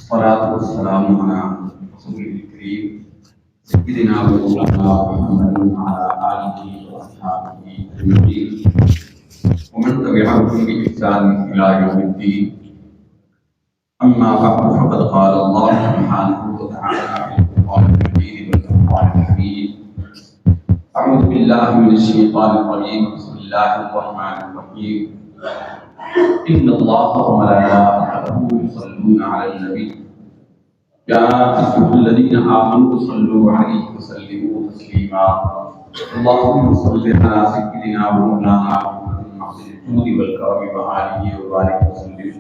والصلاة والسلام على رسول الكريم سيدنا ومولانا محمد وعلى آله وأصحابه أجمعين ومن تبعهم بإحسان إلى يوم الدين. أما بعد فقد قال الله سبحانه وتعالى في القرآن المجيد والفرقان الحميد: أعوذ بالله من الشيطان الرجيم. بسم الله الرحمن الرحيم. إن الله وملائكته يصلون على النبي يا أيها الذين آمنوا صلوا عليه وسلموا تسليما. اللهم صل على سيدنا ومولانا محمد الجود والكرم وآله وبارك وسلم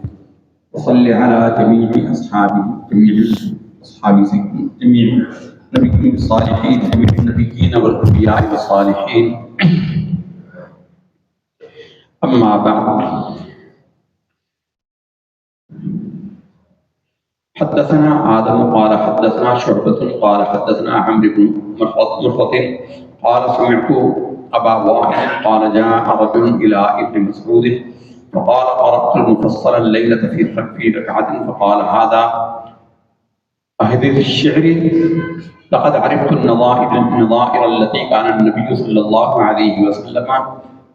وصل على جميع أصحابه جميع نبيين الصالحين جميع النبيين والأنبياء والصالحين. أما بعد، حدثنا آدم قال حدثنا شعبة قال حدثنا عمرو بن مرفط قال سمعت أبا وائل قال جاء رجل إلى ابن مسعود فقال قرأت المفصل الليلة في ركعة فقال هذا أحدث الشعر لقد عرفت النظائر التي كان النبي صلى الله عليه وسلم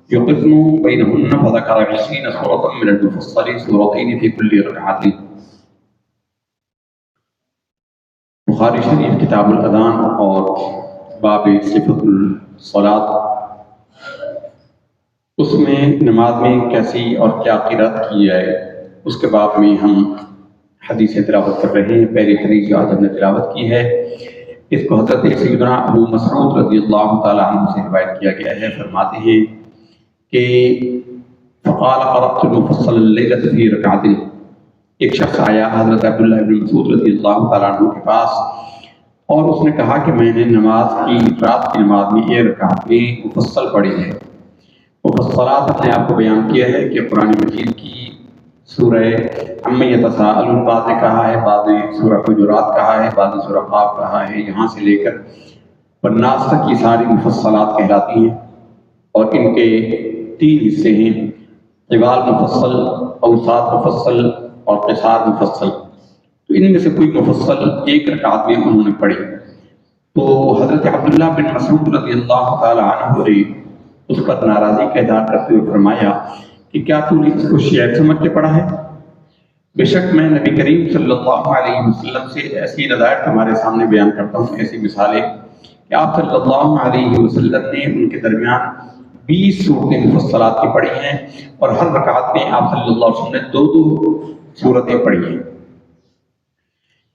يقسم بينهن فذكر 20 سورة من المفصل سورتين في كل ركعة. بخاری شریف کتاب الاذان اور باب صفت الصلاۃ، اس میں نماز میں کیسی اور کیا قرات کی جائے اس کے باب میں ہم حدیث تلاوت کر رہے ہیں. پہلی حدیث جو آج ہم نے تلاوت کی ہے اس کو حضرت سیدنا ابو مسعود رضی اللہ تعالی عنہ سے روایت کیا گیا ہے. فرماتے ہیں کہ فقال قرأت المفصل الليلة في ركعة، ایک شخص آیا حضرت عبداللہ ابن مسعود رضی اللہ تعالیٰ عنہ کے پاس اور اس نے کہا کہ میں نے رات کی نماز میں ایک رکعت میں مفصل پڑھی ہے. مفصلات اپنے آپ کو بیان کیا ہے کہ قرآن مجید کی سورہ عما یتساءلون بعض نے کہا ہے، بعض نے سورہ حجرات کہا ہے، بعض نے سورہ قاف کہا ہے. یہاں سے لے کر والناس تک کی ساری مفصلات کہلاتی ہیں اور ان کے 3 حصے ہیں: طوال مفصل، اوساط مفصل اور قصار مفصل. تو ان میں سے کوئی مفصل ایک رکعت میں انہوں نے پڑھی. تو حضرت عبداللہ بن مسعود رضی اللہ تعالی عنہ نے اس پر ناراضی کا اظہار کرتے ہوئے فرمایا کہ کیا تو نے اس کو شعر سمجھ کے پڑھا ہے؟ بے شک میں نبی کریم صلی اللہ علیہ وسلم سے ایسی نظائر تمہارے سامنے بیان کرتا ہوں، ایسی مثالیں کہ آپ صلی اللہ علیہ وسلم نے ان کے درمیان 20 صورتیں مفصلات کی پڑھی ہیں اور ہر رکعت میں آپ صلی اللہ علیہ وسلم نے 2 صورتیں پڑھی ہیں.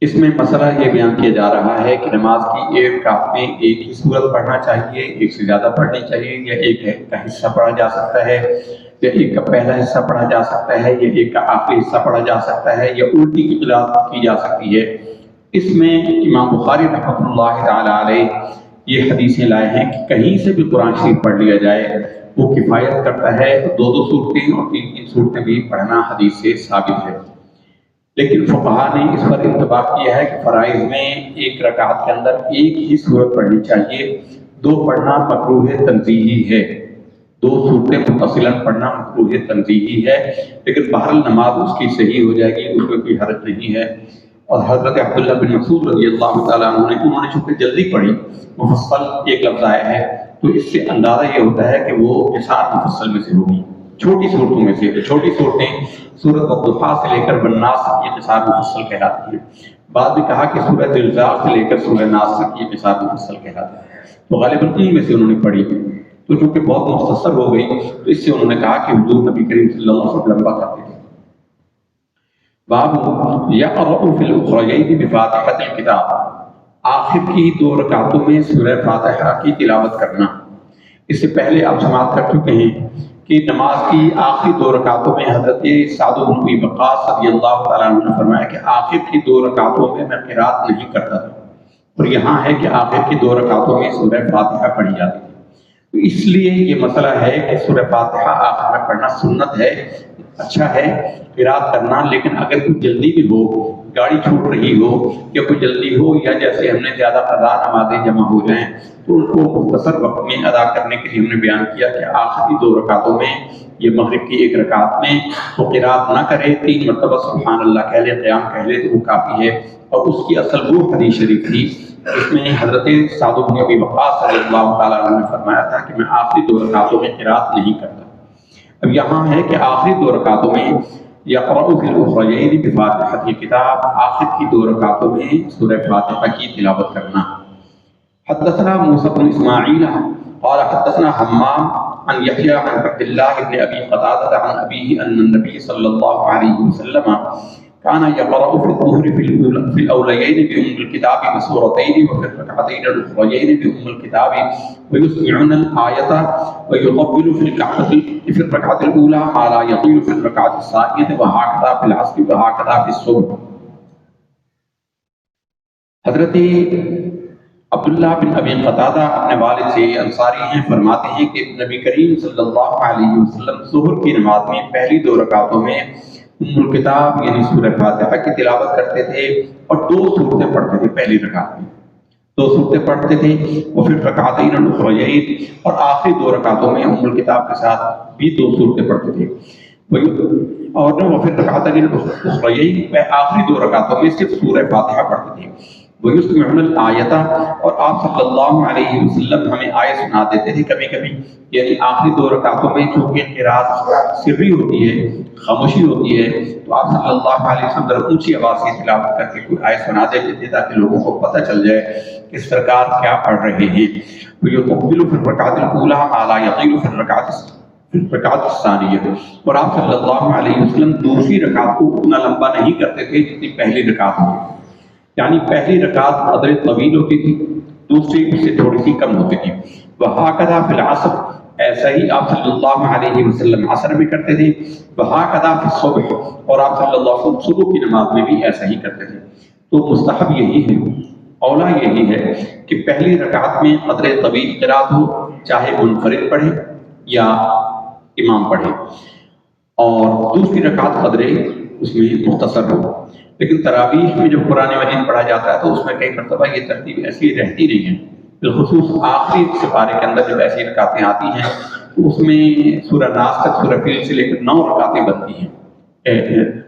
اس میں مسئلہ یہ بیان کیا جا رہا ہے کہ نماز کی ایک رکعت میں ایک ہی صورت پڑھنا چاہیے، ایک سے زیادہ پڑھنی چاہیے، یا ایک کا حصہ پڑھا جا سکتا ہے، یا ایک کا پہلا حصہ پڑھا جا سکتا ہے، یا ایک کا آخری حصہ پڑھا جا سکتا ہے، یا الٹی کی قراءت کی جا سکتی ہے. اس میں امام بخاری رحمۃ اللہ تعالی علیہ یہ حدیثیں لائے ہیں کہ کہیں سے بھی قرآن شریف پڑھ لیا جائے وہ کفایت کرتا ہے. 2 صورتیں اور 3 صورتیں بھی پڑھنا حدیث سے ثابت ہے. لیکن فقہاء نے اس پر اتفاق کیا ہے کہ فرائض میں ایک رکعت کے اندر ایک ہی صورت پڑھنی چاہیے. 2 پڑھنا مکروہ تنزیہی ہے، 2 صورتیں متصلاً پڑھنا مکروہ تنزیہی ہے، لیکن بہرحال نماز اس کی صحیح ہو جائے گی، اس میں کوئی حرج نہیں ہے. اور حضرت عبداللہ بن مسعود رضی اللہ تعالیٰ عنہ انہوں نے چونکہ جلدی پڑھی، مفصل ایک لفظ آیا ہے تو اس سے اندازہ یہ ہوتا ہے کہ وہ قصار مفصل میں سے ہوگی، چھوٹی صورتوں میں سے. چھوٹی صورتیں سورۃ الضحیٰ سے لے کر والناس تک یہ قصار مفصل کہلاتی ہیں. بعد میں کہا کہ سورۃ زلزال سے لے کر سورہ ناس تک یہ قصار مفصل کہلاتا ہے. تو غالباً ان میں سے انہوں نے پڑھی، تو چونکہ بہت مختصر ہو گئی تو اس سے انہوں نے کہا کہ حضور نبی کریم صلی اللہ علیہ وسلم لمبا کرتے تھے. باب یقرأ فی الاخریین بفاتحۃ الکتاب، آخر کی 2 رکعتوں میں سورہ فاتحہ کی تلاوت کرنا. اس سے پہلے آپ سماعت کر چکے ہیں کہ نماز کی آخری 2 رکعتوں میں حضرت سعد بن ابی وقاص رضی اللہ تعالیٰ عنہ نے فرمایا کہ آخر کی 2 رکعتوں میں قرات نہیں کرتا تھا، اور یہاں ہے کہ آخر کی 2 رکعتوں میں سورہ فاتحہ پڑھی جاتی ہے. تو اس لیے یہ مسئلہ ہے کہ سورہ فاتحہ آخر میں پڑھنا سنت ہے، اچھا ہے قرات کرنا. لیکن اگر کوئی جلدی بھی ہو گاڑی چھوٹ رہی ہو یا کوئی جلدی ہو، یا جیسے ہم نے زیادہ قضا نمازیں جمع ہو جائیں تو ان کو مختصر وقت میں ادا کرنے کے لیے ہم نے بیان کیا کہ آخری 2 رکعتوں میں، یہ مغرب کی 1 رکعت میں وہ قرات نہ کرے، 3 مرتبہ سبحان اللہ کہہ لے، قیام کہہ لے تو وہ کافی ہے۔ اور اس کی اصل وہ حدیث شریف تھی اس میں حضرت سعد بن ابی وقاص رضی اللہ تعالیٰ عنہ نے فرمایا تھا کہ میں آخری 2 رکعتوں میں قرات نہیں کرتا۔ اب یہاں ہے کہ آخری 2 رکعتوں میں یقرأ فی الاخرین بفاتحۃ الکتاب، آخر کی 2 رکعتوں میں سورہ فاتحہ کی تلاوت کرنا۔ حدثنا موسیٰ بن اسماعیل قال حدثنا حمام عن یحیی عن عبد اللہ بن ابی قتادہ عن ابیہ ان النبی صلی اللہ علیہ وسلم كان يقرأ في الظهر في الأوليين بأم الكتاب بسورتين وفي الركعتين الأخريين بأم الكتاب ويسمعون الآية ويطول في الركعة الأولى ما لا يطيل في الركعة الثانية وهكذا في العصر وهكذا في الصبح۔ حضرت عبداللہ بن ابی قتادہ اپنے والد سے انصاری ہیں، فرماتے ہیں کہ نبی کریم صلی اللہ علیہ وسلم ظہر کی نماز میں پہلی 2 رکعتوں میں ام الکتاب یعنی سورہ فاتحہ کی تلاوت کرتے تھے اور 2 سورتیں پڑھتے تھے۔ پہلی رکعت میں 2 سورتیں پڑھتے تھے، اور پھر رکعتین الاخرین، اور آخری 2 رکعتوں میں ام الکتاب کے ساتھ بھی 2 سورتیں پڑھتے تھے، اور پھر رکعتین الاخرین آخری 2 رکعتوں میں صرف سورہ فاتحہ پڑھتے تھے۔ وَيُسْمِعُونَ الْآيَةَ، اور آپ صلی اللہ علیہ وسلم ہمیں آیت سنا دیتے تھے کبھی کبھی، یعنی آخری 2 رکعتوں میں چونکہ قرات سری ہوتی ہے، خاموشی ہوتی ہے، تو آپ صلی اللہ علیہ وسلم ذرا اونچی آواز سے تلاوت کر کے کوئی آیت سنا دیتے تھے تاکہ لوگوں کو پتہ چل جائے کہ سرکار کیا پڑھ رہے ہیں۔ وَيُطَوِّلُ فِي الرَّكْعَةِ الْأُولَىٰ مَا لَا يَطِيلُ فِي الرَّكْعَةِ الثَّانِيَةِ، اور آپ صلی اللہ علیہ وسلم دوسری رکعت کو اتنا لمبا نہیں کرتے تھے جتنی پہلی رکعت ہوتی، یعنی پہلی رکعت قدر طویل ہوتی تھی، دوسری اس سے تھوڑی سی کم ہوتی تھی۔ وَهَكَذَا فِي الْعَصْرِ، ایسا ہی آپ صلی اللہ علیہ وسلم عصر میں کرتے تھے۔ وَهَكَذَا فِي الصُّبْحِ، اور آپ صلی اللہ علیہ وسلم صبح کی نماز میں بھی ایسا ہی کرتے تھے۔ تو مستحب یہی ہے، اولا یہی ہے کہ پہلی رکعت میں قدر طویل قرات ہو، چاہے منفرد پڑھے یا امام پڑھے، اور دوسری رکعت قدر اس میں مختصر ہو۔ لیکن تراویح میں جب قرآن مجید پڑھا جاتا ہے تو اس میں کئی مرتبہ یہ ترتیب ایسی رہتی نہیں ہے، بالخصوص آخری سپارے کے اندر جب ایسی رکعتیں آتی ہیں تو اس میں سورہ ناس تک، سورہ فیل سے لے کر 9 رکعتیں بنتی ہیں،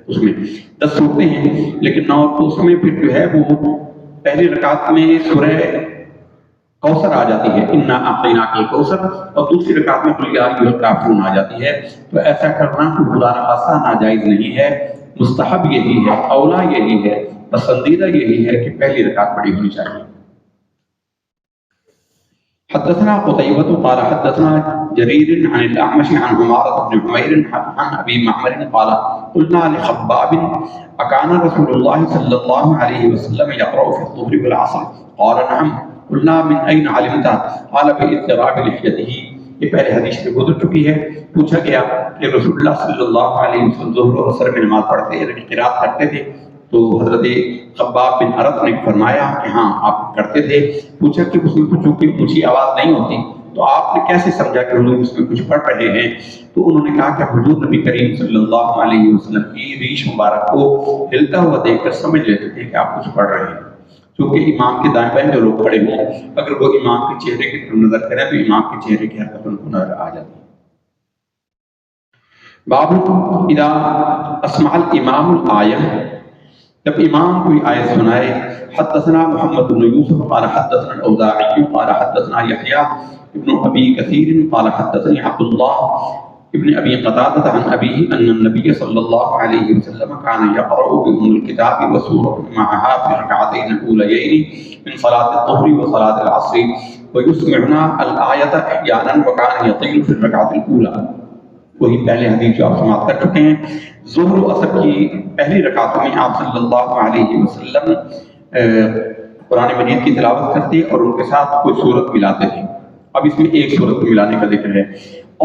اس میں 10 سورتیں ہیں لیکن 9، تو اس میں پھر جو ہے وہ پہلی رکعت میں سورہ کوثر آ جاتی ہے، انا اعطیناک الکوثر، اور دوسری رکعت میں قل یا ایھا الکافرون آ جاتی ہے۔ تو ایسا کرنا خدا نخواستہ ناجائز نہیں ہے، مستحب یہی ہے، اولا یہی ہے، پسندیدہ یہی ہے کہ پہلی رکعت پڑھی ہونی چاہیے۔ حدثنا قتيبة قال حدثنا جرير عن الأعمش عن عمارة بن عمير عن أبي معمر قال قلنا لخباب أكان رسول الله صلى الله عليه وسلم يقرأ في الظهر والعصر؟ قال نعم۔ قلنا من أين علمت؟ قال باضطراب لحيته۔ یہ پہلے حدیث میں گزر چکی ہے۔ پوچھا گیا کہ رسول اللہ صلی اللہ علیہ وسلم ظہر اور عصر میں نماز پڑھتے یعنی قرات کرتے تھے؟ تو حضرت خباب بن عرط نے فرمایا کہ ہاں آپ کرتے تھے۔ پوچھا کہ اس میں چونکہ اونچی آواز نہیں ہوتی تو آپ نے کیسے سمجھا کہ حضور اس میں کچھ پڑھ رہے ہیں؟ تو انہوں نے کہا کہ حضور نبی کریم صلی اللہ علیہ وسلم کی ریش مبارک کو ہلتا ہوا دیکھ کر سمجھ لیتے تھے کہ آپ کچھ پڑھ رہے ہیں، کیونکہ امام کے دائیں بائیں جو لوگ کھڑے ہوں اگر وہ امام کے چہرے کی طرف نظر کریں تو امام کے چہرے کی حرکت ان کو نظر آ جاتی ہے۔ باب اذا اسمع الامام الآیہ، جب امام کوئی آیت سنائے۔ حدثنا محمد بن یوسف قال حدثنا الاوزاعی قال حدثنا یحییٰ ابن ابی کثیر قال حدثني عبد الله ابن ابی قتادہ عن ابیہ ان النبی صلی اللہ علیہ وسلم كان يقرأ بأم الكتاب وسورة معها في الركعتين الأوليين من صلاة الظهر وصلاة العصر ويسمعنا الآية احيانا وكان يطيل في الركعة الأولى۔ وہی پہلے حدیث جو آپ سماعت کر چکے ہیں۔ ظہر و عصر کی پہلی رکعتوں میں آپ صلی اللہ علیہ وسلم قرآن مجید کی تلاوت کرتے اور ان کے ساتھ کوئی سورت ملاتے تھے۔ اب اس میں ایک سورت ملانے کا ذکر ہے،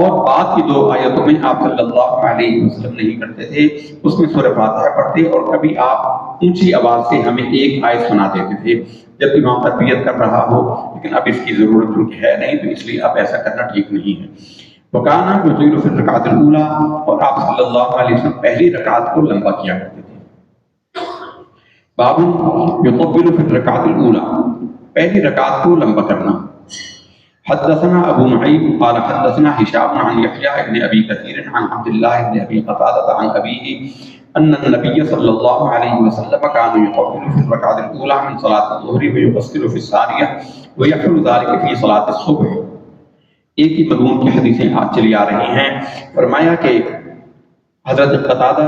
اور بعد کی 2 آیتوں میں آپ صلی اللہ علیہ وسلم نہیں کرتے تھے، اس میں سورہ فاتحہ پڑھتے اور کبھی آپ اونچی آواز سے ہمیں ایک آیت سنا دیتے تھے جب امام تربیت کر رہا ہو، لیکن اب اس کی ضرورت کیونکہ ہے نہیں تو اس لیے اب ایسا کرنا ٹھیک نہیں ہے۔ وکانا یطیل فی الرکعۃ الاولی، اور آپ صلی اللہ علیہ وسلم پہلی رکعت کو لمبا کیا کرتے تھے۔ باب یطول فی الرکعۃ الاولی، پہلی رکعت کو لمبا کرنا۔ حدثنا ابو معین قال حدثنا هشام عن يحيى بن ابي كثير عن عبد الله بن ابي قتادة عن ابيه ان النبي صلى الله عليه وسلم كان يطول في الركعة الاولى من صلاة الظهر ويقصر في الثانية ويحل ذلك في صلاة الصبح۔ ایک ہی مضمون کی حدیثیں آج چلی آ رہی ہیں۔ فرمایا کہ حضرت قتادہ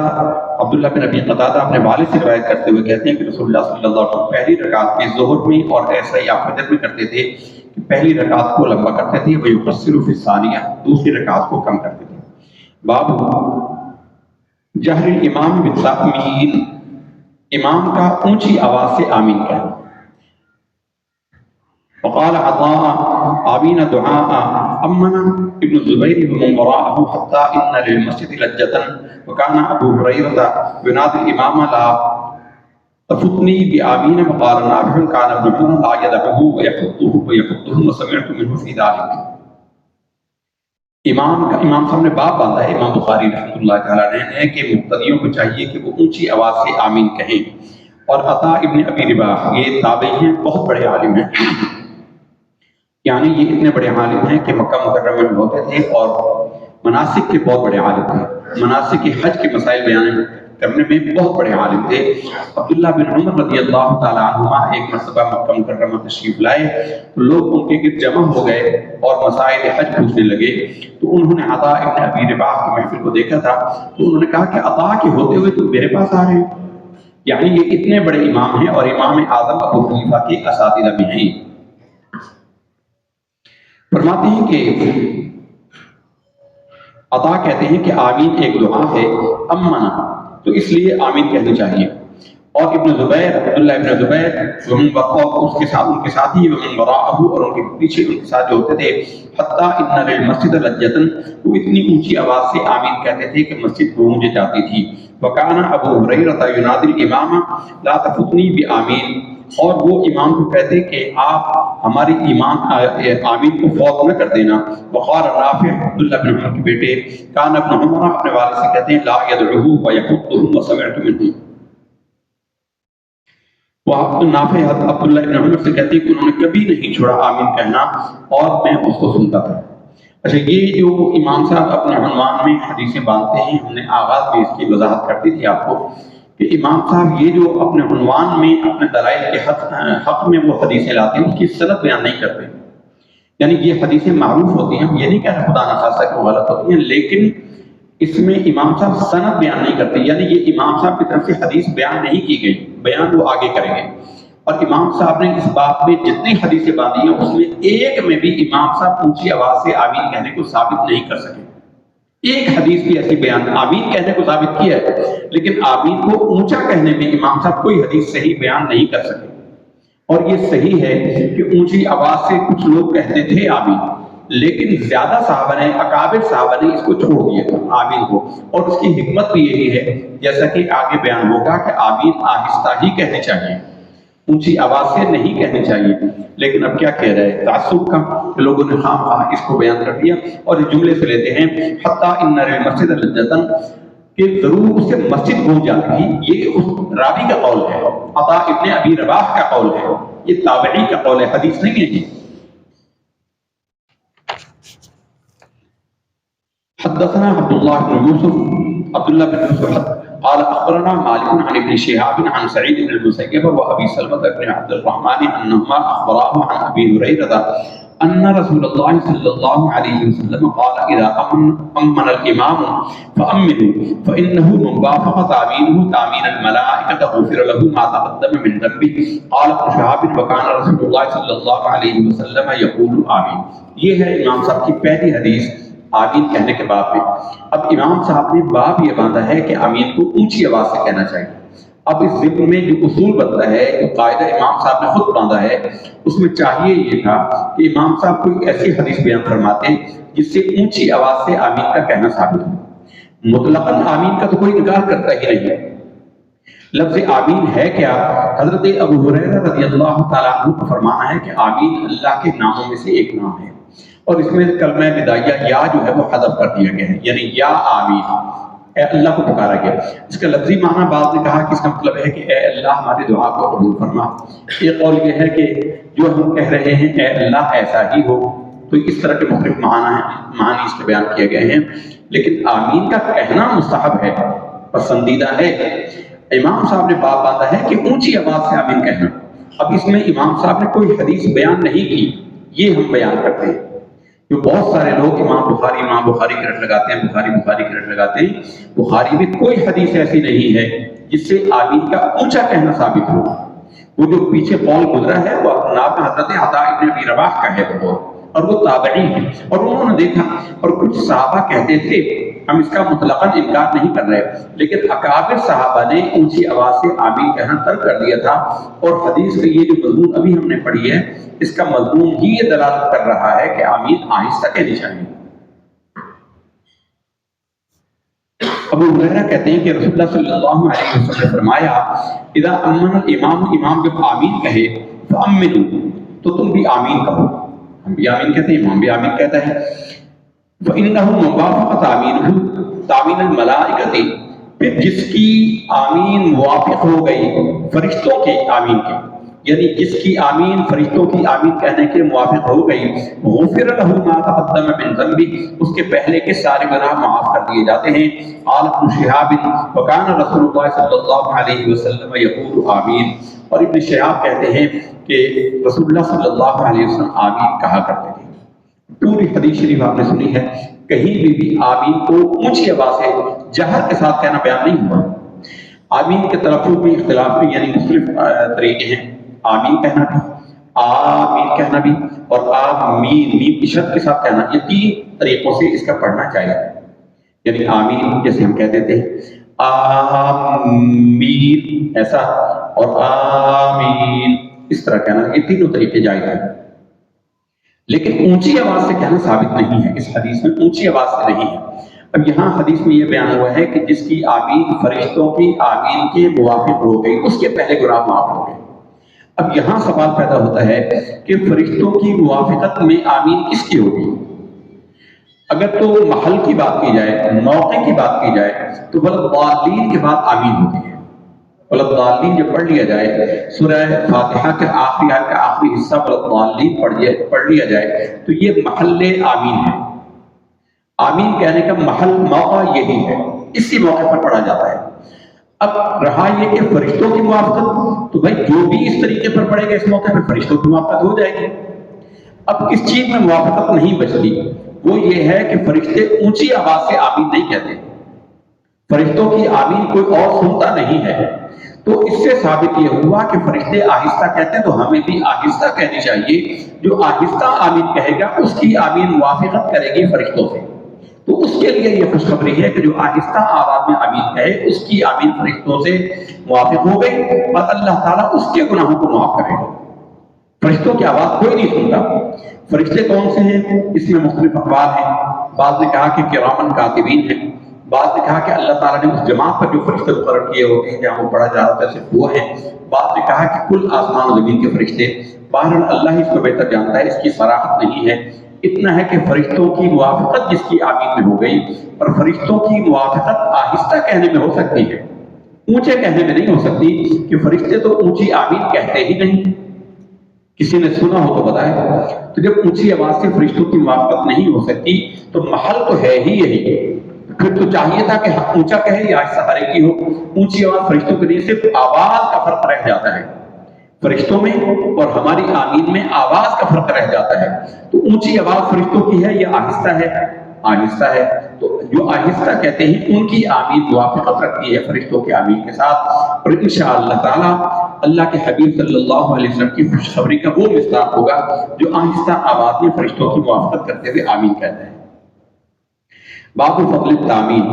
عبداللہ بن ابی قتادہ اپنے والد سے روایت کرتے ہوئے کہتے ہیں کہ رسول اللہ صلی اللہ علیہ وسلم پہلی رکعت میں ظہر میں اور ایسا ہی آپ فجر میں کرتے تھے کہ پہلی رکعت کو لمبا کرتے تھے، وَيُقَصِّرُ فِي الثَّانِيَةِ، دوسری رکعت کو کم کرتے تھے۔ باب جہر الامام بالتأمین، امام کا اونچی آواز سے آمین کہنا۔ وقال عطاء آمین دعاء امن ابن الزبیر ومن وراءه حتى ان للمسجد لجة وكان ابو هريرة ينادي الامام لا تفتني بآمین، وقال نافع كان ابن عمر لا يدعه ويحطه وسمعت منه في ذلك۔ امام صاحب نے باب باندھا ہے امام بخاری رحمۃ اللہ تعالیٰ نے کہ مقتدیوں کو چاہیے کہ وہ اونچی آواز سے آمین کہیں۔ اور عطا ابن ابی رباح یہ تابعی ہیں، بہت بڑے عالم ہیں، یعنی یہ اتنے بڑے عالم ہیں کہ مکہ مکرمہ میں ہوتے تھے اور مناسک کے بہت بڑے عالم تھے، مناسک کے حج کے مسائل بیان کرنے میں بہت بڑے عالم تھے۔ عبداللہ بن عمر رضی اللہ تعالیٰ عنہما ایک مرتبہ مکہ مکرمہ تشریف لائے تو لوگ ان کے گرد جمع ہو گئے اور مسائل حج پوچھنے لگے، تو انہوں نے عطا ابن ابی رباح کی محفل کو دیکھا تھا تو انہوں نے کہا کہ عطا کے ہوتے ہوئے تم میرے پاس آ رہے ہو، یعنی یہ اتنے بڑے امام ہیں اور امام اعظم ابو حنیفہ کے اساتذہ میں ہیں۔ فرماتے ہیں کہ عطا کہتے ہیں کہ آمین ایک دعا ہے، امنا تو اس لیے آمین کہنی چاہیے۔ اور ابن زبیر عبداللہ ابن زبیر اور اس کے ساتھ ان کے ساتھی ومن وراءہ اور ان کے پیچھے ان کے ساتھ جو ہوتے تھے، حتیٰ ان للمسجد لجتن، وہ اتنی اونچی آواز سے آمین کہتے تھے کہ مسجد گونج جاتی تھی۔ وکان ابو ہریرہ ینادی الامام لا تفتنی بآمین، اور وہ امام کو کہتے کہ آپ ہماری آمین کو فوت نہ کر دینا۔ وقال نافع عبداللہ بن عمر کے بیٹے، کان ابن عمر اپنے والد سے کہتے ہیں لا يدعوه ويحطه وسمعت منه، وہ نافع عبداللہ بن عمر سے کہتے ہیں کہ انہوں نے کبھی نہیں چھوڑا آمین کہنا اور میں اس کو سنتا تھا۔ اچھا، یہ جو امام صاحب اپنے عنوان میں حدیثیں باندھتے ہیں، ہم نے آغاز میں اس کی وضاحت کر دی تھی آپ کو کہ امام صاحب یہ جو اپنے عنوان میں اپنے دلائل کے حق میں وہ حدیثیں لاتے ہیں اس کی سند بیان نہیں کرتے، یعنی یہ حدیثیں معروف ہوتی ہیں، ہم یہ نہیں کہہ رہے خدا نخواستہ کہ وہ غلط ہوتی ہیں، لیکن اس میں امام صاحب سند بیان نہیں کرتے، یعنی یہ امام صاحب کی طرف سے حدیث بیان نہیں کی گئی، بیان وہ آگے کریں گے۔ اور امام صاحب نے اس بات میں جتنی حدیثیں باندھی ہیں اس میں ایک میں بھی امام صاحب اونچی آواز سے آمین کہنے کو ثابت نہیں کر سکے، ایک حدیث بھی ایسی بیان آمین کہنے کو ثابت کیا ہے، لیکن آمین کو اونچا کہنے میں امام صاحب کوئی حدیث صحیح بیان نہیں کر سکے۔ اور یہ صحیح ہے کہ اونچی آواز سے کچھ لوگ کہتے تھے آمین، لیکن زیادہ صحابہ نے، اکابر صحابہ نے اس کو چھوڑ دیا تھا آمین کو، اور اس کی حکمت بھی یہی ہے جیسا کہ آگے بیان ہوگا کہ آمین آہستہ ہی کہنی چاہیے، اونچی آواز سے نہیں کہنی چاہیے۔ لیکن اب کیا کہہ رہے ہیں تعصب کا، کہ لوگوں نے خام خواہ اس کو بیان کر دیا اور اس جملے سے لیتے ہیں حتیٰ ان للمسجد لجتن، کہ ضرور اس سے مسجد گونج جاتی تھی۔ یہ اس راوی کا قول ہے، عطا ابن ابی رباح کا قول ہے، یہ تابعی کا قول ہے، حدیث نہیں ہے۔ حدثنا عبد الله بن يوسف قال اخبرنا مالك عن ابن شهاب عن سعيد بن المسيب وابي سلمة بن عبد الرحمن انهما اخبراه عن ابي هريرة ان رسول الله صلى الله عليه وسلم قال اذا امن الامام فامنوا فانه من وافق تامينه تامين الملائكة غفر له ما تقدم من ذنبه قال ابن شهاب وكان رسول الله صلى الله عليه وسلم يقول آمين۔ یہ ہے امام صاحب کی پہلی حدیث آمین کہنے کے باب میں۔ اب امام صاحب نے باب یہ باندھا ہے کہ آمین کو اونچی آواز سے کہنا چاہیے۔ اب اس ذکر میں جو اصول بنتا ہے، جو قاعدہ امام صاحب نے خود باندھا ہے، اس میں چاہیے یہ تھا کہ امام صاحب کوئی ایسی حدیث بیان فرماتے جس سے اونچی آواز سے آمین کا کہنا ثابت ہو۔ مطلقاً آمین کا تو کوئی انکار کرتا ہی نہیں ہے۔ لفظ آمین ہے کیا؟ حضرت ابو ہریرہ رضی اللہ تعالیٰ عنہ کو فرمانا ہے کہ آمین اللہ کے ناموں میں سے ایک نام ہے، اور اس میں کلمہ بدایہ یا جو ہے وہ حذف کر دیا گیا ہے، یعنی یا آمین، اے اللہ کو پکارا گیا۔ اس کا لفظی معنی بعض نے کہا کہ اس کا مطلب ہے کہ اے اللہ ہماری دعا کو قبول فرما۔ ایک قول یہ ہے کہ جو ہم کہہ رہے ہیں اے اللہ ایسا ہی ہو، تو اس طرح کے مختلف معنی اس کے بیان کیے گئے ہیں، لیکن آمین کا کہنا مستحب ہے، پسندیدہ ہے۔ امام صاحب نے باب باندھا ہے کہ اونچی آواز سے آمین کہنا۔ اب اس میں امام صاحب نے کوئی حدیث بیان نہیں کی، یہ ہم بیان کرتے ہیں۔ جو بہت سارے لوگ امام بخاری کی رٹ لگاتے ہیں، بخاری کی رٹ لگاتے ہیں، بخاری میں کوئی حدیث ایسی نہیں ہے جس سے آمین کا اونچا کہنا ثابت ہو۔ وہ جو پیچھے قول گزرا ہے وہ نام حضرت عطا ابن ابی رباح کا ہے وہ، اور وہ تابعی ہے، اور انہوں نے دیکھا، اور کچھ صحابہ کہتے تھے، ہم اس کا مطلقاً انکار نہیں کر رہے، لیکن اکابر صحابہ نے اونچی آواز سے آمین کہنا ترک کر دیا تھا، اور حدیث کا یہ جو مضمون ابھی ہم نے پڑھی ہے اس کا مضمون ہی یہ دلالت کر رہا ہے کہ آمین آہستہ کہنی چاہیے۔ ابو ہریرہ کہتے ہیں کہ رسول اللہ صلی اللہ علیہ وسلم نے فرمایا اذا امن الامام، امام جب آمین کہے فامنوا، تو تم بھی آمین کہو۔ ہم بھی آمین کہتے ہیں، امام بھی آمین کہتا ہے۔ فإنه موافقت آمینہ تامین الملائکۃ، پھر جس کی آمین موافق ہو گئی فرشتوں کے آمین کے، یعنی جس کی آمین فرشتوں کی آمین کہنے کے موافق ہو گئی، غفر له ما تقدم من ذنبہ، اس کے پہلے کے سارے گناہ معاف کر دیے جاتے ہیں۔ قال ابن شہاب وکان رسول اللہ صلی اللہ علیہ وسلم یقول آمین، اور ابن شہاب کہتے ہیں کہ رسول اللہ صلی اللہ علیہ وسلم آمین کہا کرتے تھے۔ پوری حدیث شریف آپ نے سنی ہے، کہیں بھی آمین کو اونچی آواز سے جہر کے ساتھ کہنا بیان نہیں ہوا۔ آمین کے تلفظ میں اختلاف میں یعنی مختلف طریقے ہیں، آمین کہنا بھی، آمین کہنا بھی، اور آمین میم کی شد کے ساتھ کہنا، یہ تین طریقوں سے اس کا پڑھنا چاہیے۔ یعنی آمین جیسے ہم کہہ دیتے ہیں آمین ایسا، اور آمین اس طرح کہنا، یہ تینوں طریقے جائز ہیں، لیکن اونچی آواز سے کہنا ثابت نہیں ہے، اس حدیث میں اونچی آواز سے نہیں ہے۔ اب یہاں حدیث میں یہ بیان ہوا ہے کہ جس کی آمین فرشتوں کی آمین کے موافق ہو گئی، اس کے پہلے گناہ معاف ہو گئے۔ اب یہاں سوال پیدا ہوتا ہے کہ فرشتوں کی موافقت میں آمین کس کی ہوگی؟ اگر تو محل کی بات کی جائے، موقع کی بات کی جائے، تو والضالین کے بعد آمین ہوتی ہے۔ والضالین جب پڑھ لیا جائے، سورہ فاتحہ کے آخری آیت کا آخری حصہ والضالین پڑھ لیا جائے، تو یہ محل آمین ہے۔ آمین کہنے کا محل موقع یہی ہے، اسی موقع پر پڑھا جاتا ہے۔ اب رہا یہ کہ فرشتوں کی موافقت، تو بھائی جو بھی اس طریقے پر پڑھے گا اس موقع پر فرشتوں کی موافقت ہو جائے گی۔ اب کس چیز میں موافقت نہیں بچتی؟ وہ یہ ہے کہ فرشتے اونچی آواز سے آمین نہیں کہتے، فرشتوں کی آمین کوئی اور سنتا نہیں ہے، تو اس سے ثابت یہ ہوا کہ فرشتے آہستہ کہتے ہیں، تو ہمیں بھی آہستہ کہنی چاہیے۔ جو آہستہ آمین کہے گا اس کی آمین موافقت کرے گی فرشتوں سے، تو اس کے لیے یہ خوشخبری ہے کہ جو آہستہ آواز میں آمین کہے اس کی آمین فرشتوں سے موافق ہو گئی، اور اللہ تعالیٰ اس کے گناہوں کو معاف کرے گا۔ فرشتوں کی آواز کوئی نہیں سنتا۔ فرشتے کون سے ہیں؟ اس میں مختلف اقوال ہیں۔ بعض نے کہا کہ کرامن کاتبین ہیں، بعض نے کہا کہ اللہ تعالیٰ نے اس جماعت پر جو فرشتے مقرر کیے ہوتے ہیں جہاں وہ پڑھا جا رہا ہے صرف وہ ہیں، بعض نے کہا کہ کل آسمان و زمین کے فرشتے۔ بہرحال اللہ اس کو بہتر جانتا ہے، اس کی صراحت نہیں ہے۔ اتنا ہے کہ فرشتوں کی موافقت جس کی آمین میں ہو گئی، اور فرشتوں کی موافقت آہستہ کہنے میں ہو سکتی ہے، اونچے کہنے میں نہیں ہو سکتی، کہ فرشتے تو اونچی آمین کہتے ہی نہیں۔ کسی نے سنا ہو تو بتائے۔ تو جب اونچی آواز سے فرشتوں کی موافقت نہیں ہو سکتی تو محل تو ہے ہی یہی، پھر تو چاہیے تھا کہ اونچا کہے یا آہستہ ہر ایک کی ہو۔ اونچی آواز فرشتوں کے لیے صرف آواز کا فرق رہ جاتا ہے، فرشتوں میں اور ہماری آمین میں آواز کا فرق رہ جاتا ہے۔ تو اونچی آواز فرشتوں کی ہے یا آہستہ ہے؟ آہستہ ہے۔ تو جو آہستہ کہتے ہیں ان کی آمین موافقت رکھتی ہے فرشتوں کی آمین کے ساتھ، اور انشاءاللہ تعالی اللہ کے حبیب صلی اللہ علیہ وسلم کی خوشخبری کا وہ مصداق ہوگا جو آہستہ آواز میں فرشتوں کی موافقت کرتے ہوئے آمین کہتا ہے۔ باب فضل التامین،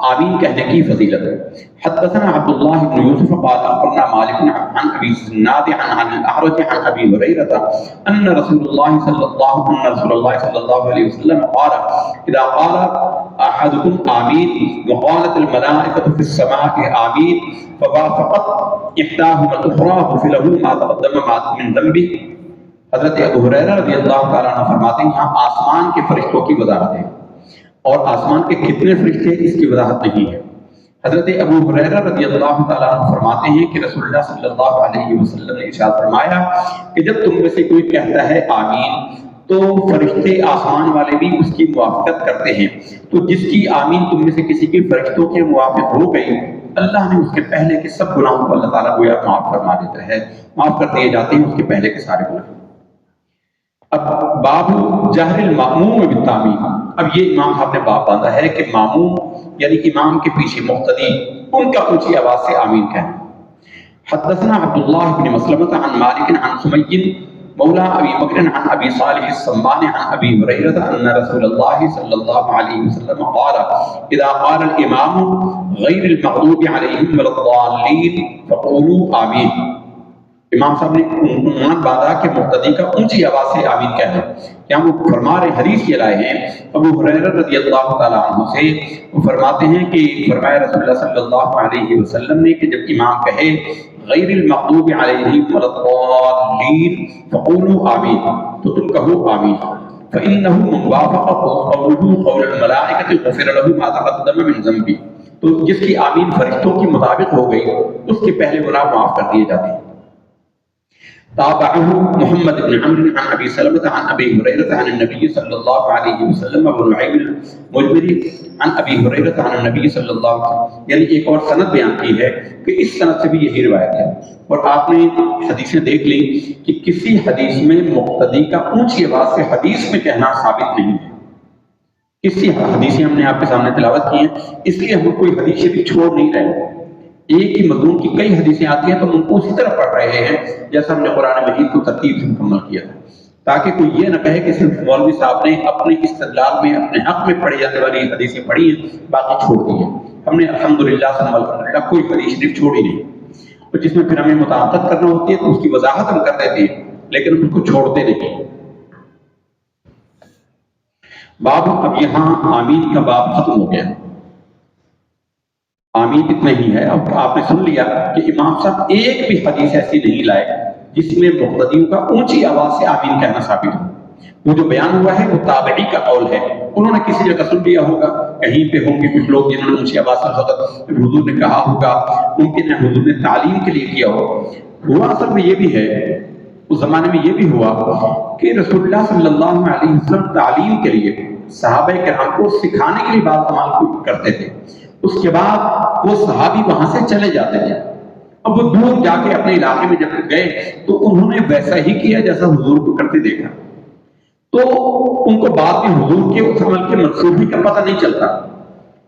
آمین کہنے کی فضیلت۔ حدثنا عبد الله بن يوسف قال اخبرنا مالك عن ابي الزناد عن الاعرج عن ابي هريره ان رسول الله صلى الله عليه وسلم قال اذا قال احدكم آمين وقالت الملائكه في السماء آمين فوافقت احداهما الاخرى غفر له ما تقدم من ذنبه۔ حضرت ابو ہریرہ رضی اللہ تعالیٰ عنہ فرماتے ہیں یہاں آسمان کے فرشتوں کی وضاحت ہے۔ اور آسمان کے کتنے فرشتے اس کی وضاحت نہیں ہے۔ حضرت ابو ہریرہ رضی اللہ تعالیٰ عنہ فرماتے ہیں کہ رسول اللہ صلی اللہ علیہ وسلم نے ارشاد فرمایا کہ جب تم میں سے کوئی کہتا ہے آمین تو فرشتے آسمان والے بھی اس کی موافقت کرتے ہیں، تو جس کی آمین تم میں سے کسی کے فرشتوں کے موافق ہو گئی، اللہ نے اس کے پہلے کے سب گناہوں کو اللہ تعالیٰ گویا معاف فرما دیتا ہے، معاف کر دیے جاتے ہیں اس کے پہلے کے سارے گناہ۔ اب باب جہر المأموم بالتعمیم، اب یہ امام صاحب نے باب باندھا ہے کہ ماموم یعنی امام کے پیچھے مقتدی ان کا اونچی آواز سے آمین کہنا۔ حدثنا عبداللہ بن مسلمۃ عن مالک عن سمی مولى ابی بکر عن ابی صالح السمان عن ابی ہریرہ ان رسول اللہ صلی اللہ علیہ وسلم قال اذا قال الامام غیر المغضوب علیہم ولا الضالین فقولوا آمین۔ امام صاحب نے عنوان باندھا کہ مقتدی کا اونچی آواز سے آمین کہنا۔ یہاں وہ فرما رہے حدیث یہ لائے ہیں ابو ہریرہ رضی اللہ تعالیٰ عنہ سے، وہ فرماتے ہیں کہ فرمایا رسول اللہ صلی اللہ علیہ وسلم نے کہ جب امام کہے غیر المغضوب علیہم ولا الضالین فقولوا آمین تو تم کہو آمین، فإنه من وافق قوله قول الملائکۃ غفر له ما تقدم من ذنبہ، تو جس کی آمین فرشتوں کی مطابق ہو گئی اس کے پہلے گناہ معاف کر دیے جاتے ہیں۔ تابعه محمد بن عمرو عن ابي سلمة عن ابي هريره عن النبي صلى الله عليه وسلم ابو نعيم المجمري عن ابي هريره عن النبي صلى الله عليه وسلم، یعنی ایک اور سند بیان کی ہے کہ اس سند سے بھی یہی روایت ہے۔ اور آپ نے حدیثیں دیکھ لی کہ کسی حدیث میں مقتدی کا اونچی آواز سے حدیث میں کہنا ثابت نہیں ہے۔ کسی حدیثیں ہم نے آپ کے سامنے تلاوت کی ہیں، اس لیے ہم کوئی حدیث شریف چھوڑ نہیں رہے، ایک ہی مضمون کی کئی حدیثیں آتی ہیں تو ہم ان کو اسی طرح پڑھ رہے ہیں جیسا ہم نے قرآن مجید کو ترتیب سے مکمل کیا تھا، تاکہ کوئی یہ نہ کہے کہ صرف مولوی صاحب نے اپنے استدلال میں اپنے حق میں پڑھی جانے والی حدیثیں پڑھی ہیں باقی چھوڑ دی ہیں۔ ہم نے الحمدللہ ثم الحمدللہ کوئی حدیث شریف چھوڑی نہیں، اور جس میں پھر ہمیں مطابقت کرنا ہوتی ہے تو اس کی وضاحت ہم کر دیتے ہیں لیکن ہم اس کو چھوڑتے نہیں۔ باب، اب یہاں آمین کا باب ختم ہو گیا، آمین اتنا ہی ہے۔ اب آپ نے سن لیا کہ امام صاحب ایک بھی حدیث ایسی نہیں لائے جس میں مقتدیوں کا اونچی آواز سے آمین کہنا ثابت ہو۔ وہ جو بیان ہوا ہے وہ تابعی کا قول ہے، انہوں نے کسی جگہ سن لیا ہوگا، کہیں پہ ہوں گے کچھ لوگ جنہوں نے اونچی آواز سے حضور نے کہا ہوگا، ممکن ہے حضور نے تعلیم کے لیے کیا ہو۔ ہوا اصل میں یہ بھی ہے، اس زمانے میں یہ بھی ہوا کہ رسول اللہ صلی اللہ علیہ وسلم تعلیم کے لیے صحابہ کرام کو سکھانے کے لیے بات عمل کرتے تھے، اس کے بعد وہ صحابی وہاں سے چلے جاتے تھے۔ اب وہ دور جا کے اپنے علاقے میں جب گئے تو انہوں نے ویسا ہی کیا جیسا حضور کو کرتے دیکھا، تو ان کو بعد میں حضور کے اس عمل کے منسوخی کا پتہ نہیں چلتا،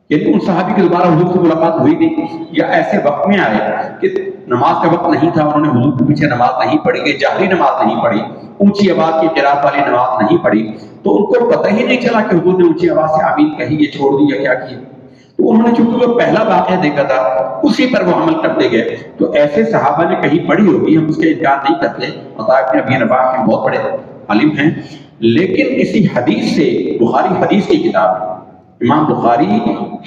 یعنی ان صحابی کے دوبارہ حضور سے ملاقات ہوئی نہیں، یا ایسے وقت میں آئے کہ نماز کا وقت نہیں تھا، انہوں نے حضور کے پیچھے نماز نہیں پڑھی، یہ جہری نماز نہیں پڑھی، اونچی آواز کی قرات والی نماز نہیں پڑھی، تو ان کو پتہ ہی نہیں چلا کہ حضور نے اونچی آواز سے آمین کہی، یہ چھوڑ دی یا کیا کیا۔ تو انہوں نے چونکہ وہ پہلا واقعہ دیکھا تھا اسی پر وہ عمل کرتے گئے، تو ایسے صحابہ نے کہیں پڑھی ہوگی، ہم اس کا انکار نہیں کرتے، عطاء بن ابی رباح کے بہت بڑے عالم ہیں، لیکن کسی حدیث سے، بخاری حدیث کی کتاب ہے، امام بخاری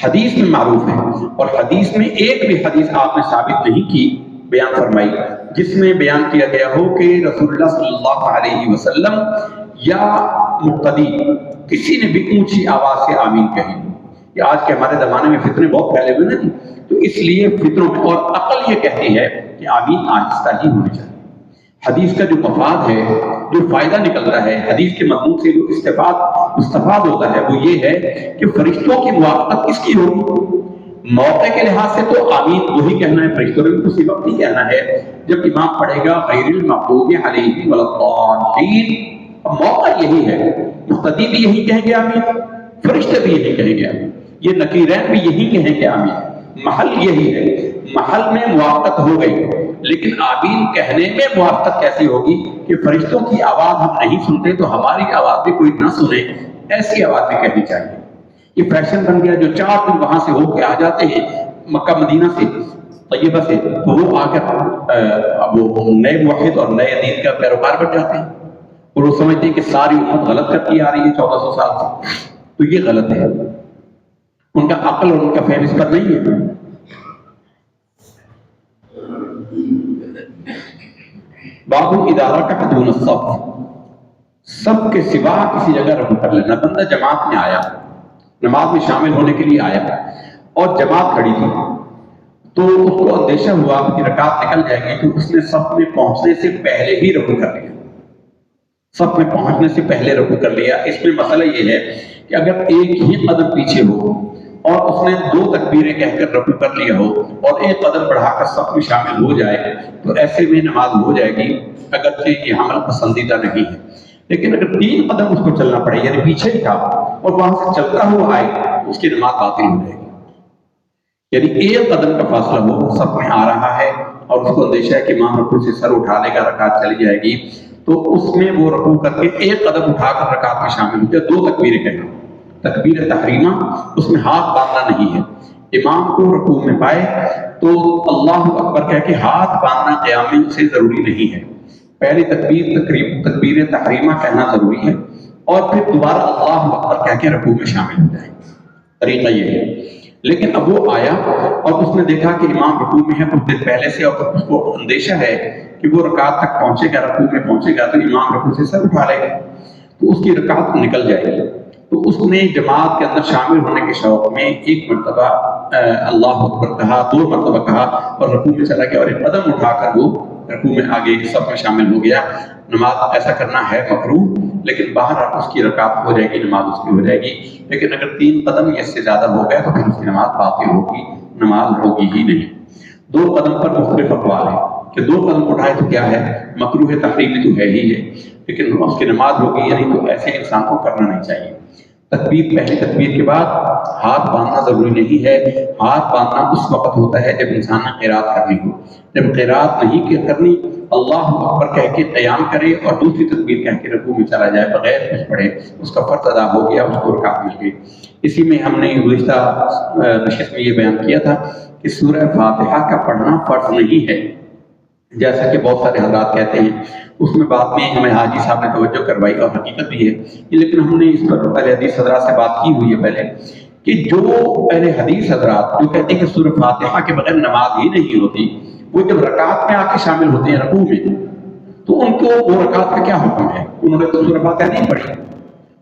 حدیث میں معروف ہے، اور حدیث میں ایک بھی حدیث آپ نے ثابت نہیں کی بیان فرمائی جس میں بیان کیا گیا ہو کہ رسول اللہ صلی اللہ علیہ وسلم یا مقتدی کسی نے بھی اونچی آواز سے آمین کہی۔ کہ آج کے ہمارے زمانے میں فتنے بہت پھیلے ہوئے نا، تو اس لیے فطروں میں، اور عقل یہ کہتی ہے کہ آمین آہستہ ہی ہونی چاہیے۔ حدیث کا جو مفاد ہے، جو فائدہ نکلتا ہے حدیث کے مضمون سے، جو استفاد ہوتا ہے، وہ یہ ہے کہ فرشتوں کی موافقت کس کی ہوگی؟ موقع کے لحاظ سے تو آمین وہی کہنا ہے، فرشتوں نے اسی وقت نہیں کہنا ہے جب امام پڑھے گا غیر المغضوب علیہم ولا الضالین۔ موقع یہی ہے، مقتدی بھی یہی کہیں گے آمین، فرشتے بھی یہی کہیں گے آمین، یہ نکیرین بھی یہی کہیں گے آمین، محل یہی ہے، محل میں موافقت ہو گئی، لیکن آمین کہنے میں موافقت کیسی ہوگی کہ فرشتوں کی آواز ہم نہیں سنتے تو ہماری آواز بھی کوئی نہ سنے، ایسی آواز بھی کہنی چاہیے۔ یہ فیشن بن گیا، جو 4 دن وہاں سے ہو کے آ جاتے ہیں مکہ مدینہ سے، طیبہ سے، تو وہ آ کر وہ نئے موحد اور نئے دین کا پیروکار بن جاتے ہیں، اور وہ سمجھتے ہیں کہ ساری امت غلط کرتی آ رہی ہے 1400 سال سے، تو یہ غلط ہے، ان کا عقل اور ان کا فہم اس پر نہیں ہے۔ باب ادارہ کا دون الصف، سب کے سوا کسی جگہ رکو کر لینا، بندہ جماعت میں آیا نماز میں شامل ہونے کے لیے آیا اور جماعت کھڑی تھی، تو اس کو اندیشہ ہوا کہ رکعت نکل جائے گی، تو اس نے صف میں پہنچنے سے پہلے ہی رکوع کر لیا، صف میں پہنچنے سے پہلے رکوع کر لیا۔ اس میں مسئلہ یہ ہے کہ اگر ایک ہی قدم پیچھے ہو اور اس نے 2 تکبیریں کہہ کر رکوع کر لیا ہو اور ایک قدم بڑھا کر صف میں شامل ہو جائے تو ایسے میں نماز ہو جائے گی، اگرچہ یہ عمل پسندیدہ نہیں ہے۔ لیکن اگر 3 قدم اس کو چلنا پڑے، یعنی پیچھے ہی تھا اور وہاں سے چلتا ہوا آئے، اس کی نماز باطل ہو جائے گی۔ یعنی ایک قدم کا فاصلہ ہو، صف میں آ رہا ہے اور اس کو اندیشہ ہے کہ امام رکوع سے سر اٹھا لے گا، رکعت چلی جائے گی، تو اس میں وہ رکوع کر کے ایک قدم اٹھا کر رکعت میں شامل ہو جائے، 2 تکبیریں کہنا، تکبیر تحریمہ، اس میں ہاتھ باندھنا نہیں ہے۔ امام کو رکوع میں پائے تو اللہ اکبر کہہ کے ہاتھ باندھنا قیام میں سے ضروری نہیں ہے، پہلی تکبیر تحریمہ کہنا ضروری ہے اور پھر دوبارہ اللہ اکبر کہہ کے رکوع میں شامل ہو جائے، طریقہ یہ ہے۔ لیکن اب وہ آیا اور اس نے دیکھا کہ امام رکوع میں ہے کچھ دیر پہلے سے، اور اس کو اندیشہ ہے کہ وہ رکعت تک پہنچے گا، رکوع میں پہنچے گا تو امام رکوع سے سر اٹھا لے گا، تو اس کی رکعت نکل جائے گی۔ تو اس نے جماعت کے اندر شامل ہونے کے شوق میں 1 مرتبہ اللہ اکبر کہا، 2 مرتبہ کہا اور رکوع میں چلا گیا اور ایک قدم اٹھا کر وہ رکوع میں آگے صف میں شامل ہو گیا۔ نماز ایسا کرنا ہے مکروہ، لیکن باہر اس کی رکعت ہو جائے گی، نماز اس کی ہو جائے گی۔ لیکن اگر 3 قدم یا اس سے زیادہ ہو گئے تو پھر اس کی نماز باطل ہوگی، نماز ہوگی ہی نہیں۔ 2 قدم پر مختلف اقوال ہیں کہ 2 قدم اٹھائے تو کیا ہے، مکروہ تحریمی تو ہے ہی ہے، لیکن اس کی نماز ہوگی یا نہیں، تو ایسے انسان کو کرنا نہیں چاہیے۔ پہلی تکبیر کے بعد ہاتھ باندھنا ضروری نہیں ہے، ہاتھ باندھنا اس وقت ہوتا ہے جب انسان نے قرات کرنی ہو۔ جب قرات نہیں کرنی، اللہ اکبر کہہ کے قیام کرے اور دوسری تکبیر کہہ کے رکوع میں چلا جائے بغیر کچھ پڑھے، اس کا فرض ادا ہو گیا، اس کو رکعت مل گئی۔ اسی میں ہم نے گزشتہ نشست میں یہ بیان کیا تھا کہ سورہ فاتحہ کا پڑھنا فرض نہیں ہے، جیسا کہ بہت سارے حضرات کہتے ہیں۔ اس میں بات میں ہمیں حاجی صاحب نے توجہ کروائی اور حقیقت بھی ہے، لیکن ہم نے اس پر اہل حدیث حضرات سے بات کی ہوئی ہے پہلے کہ جو اہل حدیث حضرات جو کہتے ہیں کہ سورہ فاتحہ کے بغیر نماز ہی نہیں ہوتی، وہ جب رکعت میں آ کے شامل ہوتے ہیں رکوع میں، تو ان کو وہ رکعت کا کیا حکم ہے؟ انہوں نے تو سورہ فاتحہ نہیں پڑھی،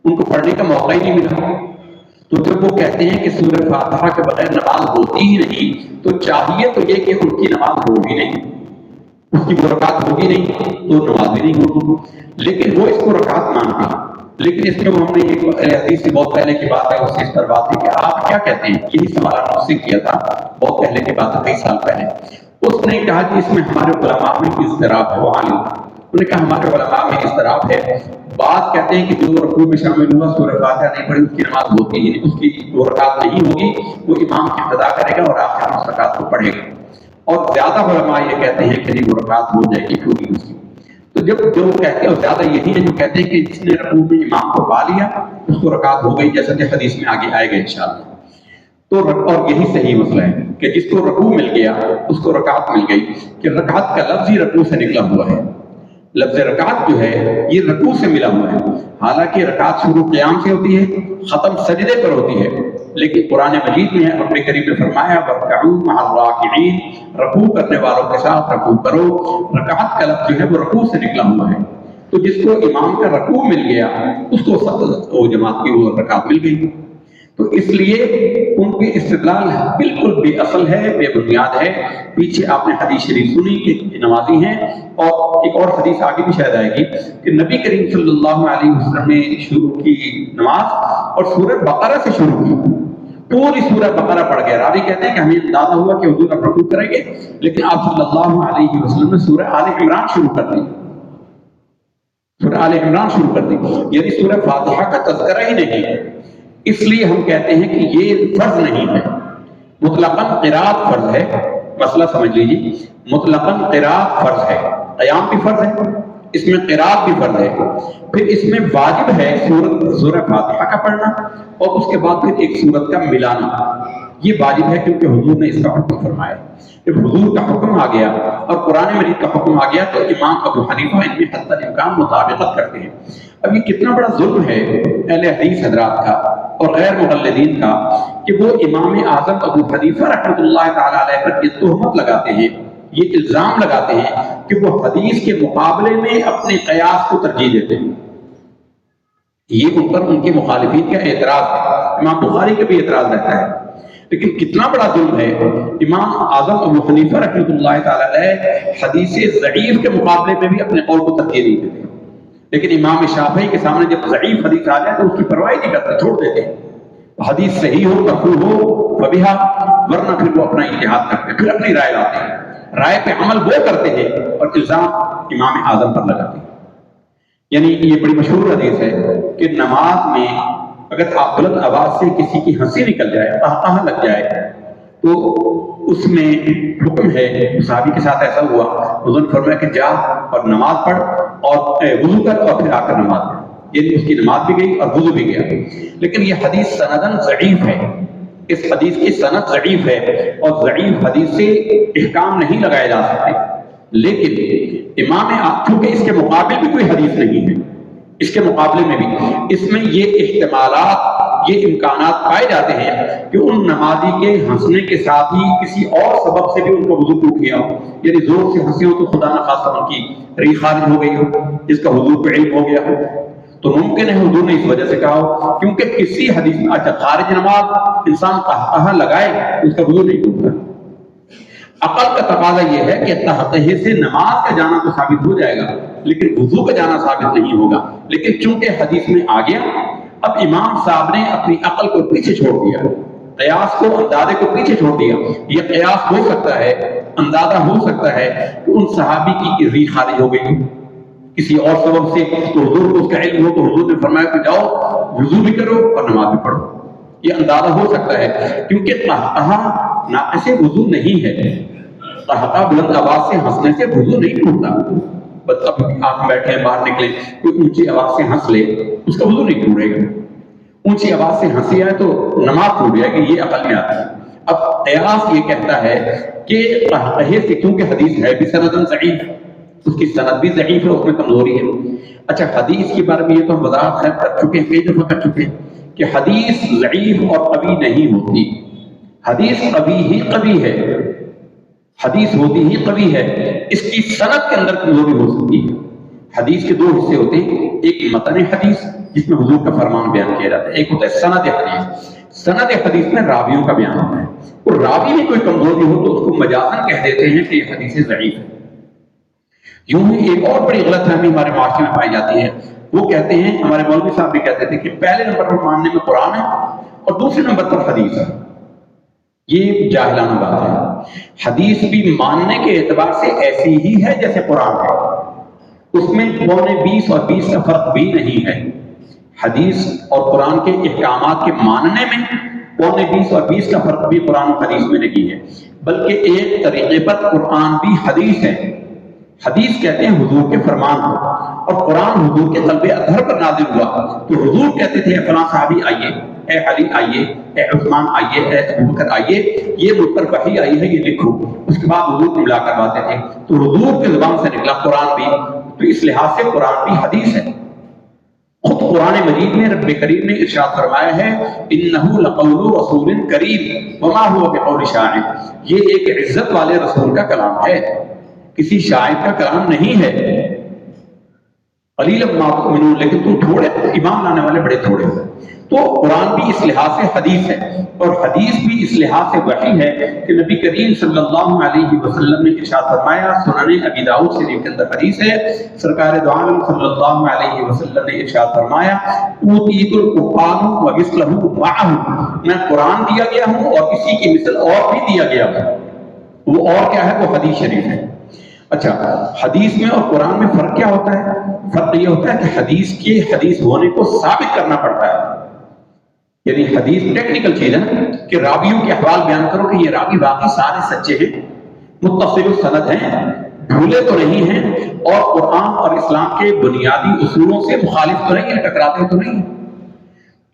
ان کو پڑھنے کا موقع ہی نہیں ملا۔ تو جب وہ کہتے ہیں کہ سورہ فاتحہ کے بغیر نماز ہوتی ہی نہیں، تو چاہیے تو یہ کہ ان کی نماز ہو ہی نہیں، اس کی وہ رکعت ہوگی نہیں تو نماز بھی نہیں ہوگی، لیکن وہ اس کو رکعت مانتے ہیں۔ لیکن اس میں ہم نے ایک حدیث سے بہت پہلے کی بات ہے، اس سے اس پر بات ہے کہ آپ کیا کہتے ہیں، یہی سوال آپ سے کیا تھا بہت پہلے کی بات ہے، کئی سال پہلے۔ اس نے کہا کہ اس میں ہمارے علماء میں اضطراب ہے، انہوں نے کہا ہمارے علماء میں اضطراب ہے، بعض کہتے ہیں کہ جو رکوع میں شامل ہوا سورہ فاتحہ نہیں پڑھی اس کی نماز ہوتی ہی نہیں، اس کی وہ رکعت نہیں ہوگی، وہ امام کی ابتدا کرے گا اور آخر میں اس رکعت کو پڑھے گا، اور زیادہ علماء یہ کہتے ہیں کہ نہیں وہ رکعت ہو جائے گی پوری اس کی۔ تو جب جو کہتے ہیں اور زیادہ یہی ہے جو کہتے ہیں کہ جس نے رکوع میں امام کو پا لیا اس کو رکعت ہو گئی، جیسا کہ حدیث میں آگے آئے گا انشاءاللہ۔ تو اور یہی صحیح مسئلہ ہے کہ جس کو رکوع مل گیا اس کو رکعت مل گئی، کہ رکعت کا لفظ ہی رکوع سے نکلا ہوا ہے، لفظ رکعت جو ہے یہ رکوع سے ملا ہوا ہے، حالانکہ رکعت شروع قیام سے ہوتی ہے، ختم سجدے پر ہوتی ہے، لیکن قرآن مجید میں رب کریم نے فرمایا وَارْكَعُوا مَعَ الرَّاكِعِينَ، رکوع کرنے والوں کے ساتھ رکوع کرو۔ رکعت کا لفظ جو ہے وہ رکوع سے نکلا ہوا ہے، تو جس کو امام کا رکوع مل گیا اس کو جماعت کی وہ رکعت مل گئی۔ تو اس لیے ان کے استدلال بالکل بے اصل ہے، بے بنیاد ہے۔ پیچھے آپ نے حدیث شریف سنی کہ نمازی ہیں، اور ایک اور حدیث آگے بھی شاید آئے گی کہ نبی کریم صلی اللہ علیہ وسلم نے شروع کی نماز اور سورہ بقرہ سے شروع کی، پوری سورہ بقرہ پڑھ گئے۔ راوی کہتے ہیں کہ ہمیں اندازہ ہوا کہ حضور اب رکوع کریں گے، لیکن آپ صلی اللہ علیہ وسلم نے سورہ آل عمران شروع کر دی، سورہ آل عمران شروع کر دی، یعنی سورہ فاتحہ کا تذکرہ ہی نہیں ہے۔ اس لیے ہم کہتے ہیں کہ یہ فرض نہیں ہے، مطلقاً قرات فرض ہے۔ مسئلہ سمجھ لیجیے، مطلقاً قرات فرض ہے، قیام بھی فرض ہے، اس میں قرات بھی فرض ہے، پھر اس میں واجب ہے سورہ فاتحہ کا پڑھنا اور اس کے بعد پھر ایک سورت کا ملانا، یہ واجب ہے کیونکہ حضور نے اس کا حکم فرمایا۔ جب حضور کا حکم آ گیا اور قرآن مجید کا حکم آ گیا تو امام ابو حنیفہ ان میں حتی الامکان مطابقت کرتے ہیں۔ اب یہ کتنا بڑا ظلم ہے اہل حدیث حضرات کا اور غیر مقلدین کا کہ وہ امام اعظم ابو حنیفہ رحمۃ اللہ تعالی علیہ پر یہ تہمت لگاتے ہیں، یہ الزام لگاتے ہیں کہ وہ حدیث کے مقابلے میں اپنے قیاس کو ترجیح دیتے ہیں۔ یہ ان پر ان کے مخالفین کا اعتراض ہے امام بخاری کا بھی اعتراض رہتا ہے. لیکن کتنا بڑا ظلم ہے، امام اعظم ابو حنیفہ رحمۃ اللہ تعالی علیہ حدیث ضعیف کے مقابلے میں بھی اپنے قول کو ترجیح نہیں دیتے، لیکن امام شافعی کے سامنے جب ضعیف حدیث آ جائے تو اس کی پرواہ نہیں کرتے، چھوڑ دیتے ہیں. حدیث صحیح ہو مرفوع ہو فبیہا، ورنہ پھر وہ اپنا اجتہاد کرتے ہیں، پھر اپنی رائے لاتے ہیں، رائے پہ عمل وہ کرتے ہیں اور الزام امام اعظم پر لگاتے ہیں. یعنی یہ بڑی مشہور حدیث ہے کہ نماز میں اگر آپ بلند آواز سے کسی کی ہنسی نکل جائے، قہقہہ لگ جائے، تو اس میں حکم ہے. صحابی کے ساتھ ایسا ہوا، حضور نے فرمایا کہ جا اور نماز پڑھ اور وضو کر اور پھر آ کر نماز پڑھ. یعنی اس کی نماز بھی گئی اور وضو بھی گیا. لیکن یہ حدیث سندن ضعیف ہے، اس حدیث کی سند ضعیف ہے اور ضعیف حدیث سے احکام نہیں لگائے جا سکتے. لیکن امام چونکہ اس کے مقابل بھی کوئی حدیث نہیں ہے، اس کے مقابلے میں بھی اس میں یہ احتمالات، یہ امکانات پائے جاتے ہیں کہ ان نمازی کے ہنسنے کے ساتھ ہی کسی اور سبب سے بھی ان کا وضو ٹوٹ گیا ہو. یعنی زور سے ہنسی ہو تو خدا نخواستہ ان کی ریح خارج ہو گئی ہو، جس کا وضو پہ علم ہو گیا ہو. تو ممکن ہے حضور نے اس وجہ سے کہا ہو، کیونکہ کسی حدیث میں اچھا خارج نماز انسان قہقہہ لگائے اس کا وضو نہیں ٹوٹتا. عقل کا تقاضا یہ ہے کہ قہقہے سے نماز کا جانا تو ثابت ہو جائے گا لیکن وضو کا جانا ثابت نہیں ہوگا. لیکن چونکہ حدیث میں آ گیا، اب امام صاحب نے اپنی عقل کو پیچھے چھوڑ دیا، قیاس کو، اندازے کو پیچھے چھوڑ دیا. یہ قیاس ہو سکتا ہے، اندازہ ہو سکتا ہے کہ ان صحابی کی ریح خارج ہو گئی کسی اور سبب سے، تو حضور کو اس کا علم ہو تو حضور نے فرمایا کہ جاؤ وضو بھی کرو اور نماز بھی پڑھو. یہ اندازہ ہو سکتا ہے کیونکہ قہقہہ ناقص وضو نہیں ہے. قہقہہ بلند آواز سے ہنسنے سے وضو نہیں ٹوٹتا. بس اب آپ بیٹھے ہیں، باہر نکلے، کوئی اونچی آواز سے ہنس لے، اس کا وضو نہیں ٹوٹے گا. اونچی آواز سے ہنسی آئے تو نماز ٹوٹ جائے گی، یہ عقل میں آتا ہے. اب قیاس یہ کہتا ہے کہ قہقہے سے، کیونکہ حدیث ہے بھی سندن ضعیف، اس کی سند بھی ضعیف ہے، اس میں کمزوری ہے. اچھا حدیث کے بارے میں یہ تو ہم وضاحت خیر کر چکے ہیں، کئی دفعہ کر چکے ہیں کہ حدیث ضعیف اور قوی نہیں ہوتی. حدیث قوی ہی قوی ہے، حدیث ہوتی ہی قوی ہے، اس کی سند کے اندر کمزوری ہو سکتی ہے. حدیث کے دو حصے ہوتے ہیں، ایک متن حدیث جس میں حضور کا فرمان بیان کیا جاتا ہے، ایک ہوتا ہے سند حدیث. سند حدیث میں راویوں کا بیان ہوتا ہے، اور راوی میں کوئی کمزوری ہو تو اس کو مجازاً کہہ دیتے ہیں کہ یہ حدیث ضعیف ہے. یوں ہی ایک اور بڑی غلط فہمی ہمارے معاشرے میں پائی جاتی ہے، وہ کہتے ہیں، ہمارے مولوی صاحب بھی کہتے تھے کہ پہلے نمبر پر ماننے میں قرآن ہے اور دوسرے نمبر پر حدیث ہے. یہ جاہلانہ بات ہے. حدیث بھی ماننے کے اعتبار سے ایسی ہی ہے جیسے قرآن ہے، اس میں 20 اور 20 کا فرق بھی نہیں ہے. حدیث اور قرآن کے احکامات کے ماننے میں 20 اور 20 کا فرق بھی قرآن و حدیث میں نہیں ہے، بلکہ ایک طریقے پر قرآن بھی حدیث ہے. حدیث کہتے ہیں حضور کے فرمان کو، اور قرآن حضور کے قلب اطہر پر نازل ہوا. تو حضور کہتے تھے فلاں صحابی آئیے، اے علی آئیے، اے عثمان آئیے، اے ابوبکر آئیے، یہ مجھ پر وحی آئی ہے، یہ لکھو. اس کے بعد حضور املا کرواتے تھے. تو حضور کے زبان سے نکلا قرآن بھی، تو اس لحاظ سے قرآن بھی حدیث ہے. خود قرآن مجید میں رب کریم نے ارشاد فرمایا ہے انہ لقول رسول کریم وما هو بقول شاعر. یہ ایک عزت والے رسول کا کلام ہے، کسی شاعر کا کلام نہیں ہے. قلیل ما تؤمنون، لیکن تم تھوڑے ایمان لانے والے بڑے تھوڑے ہو. تو قرآن بھی اس لحاظ سے حدیث ہے، اور حدیث بھی اس لحاظ سے وحی ہے کہ نبی کریم صلی اللہ علیہ وسلم نے ارشاد فرمایا، سنن ابی داؤد شریف کے اندر حدیث ہے، سرکار دو عالم صلی اللہ علیہ وسلم نے ارشاد فرمایا اوتیت القرآن ومثلہ معہ، میں قرآن دیا گیا ہوں اور اسی کی مثل اور بھی دیا گیا ہوں. وہ اور کیا ہے؟ وہ حدیث شریف ہے. اچھا حدیث میں اور قرآن میں فرق کیا ہوتا ہے؟ فرق یہ ہوتا ہے کہ حدیث کے حدیث ہونے کو ثابت کرنا پڑتا ہے. یعنی حدیث ٹیکنیکل چیز ہے کہ راویوں کے احوال بیان کرو کہ یہ راوی واقعی سارے سچے ہیں، متصل السند ہیں، بھولے تو نہیں ہیں، اور قرآن اور اسلام کے بنیادی اصولوں سے مخالف تو نہیں ہیں، ٹکراتے تو نہیں.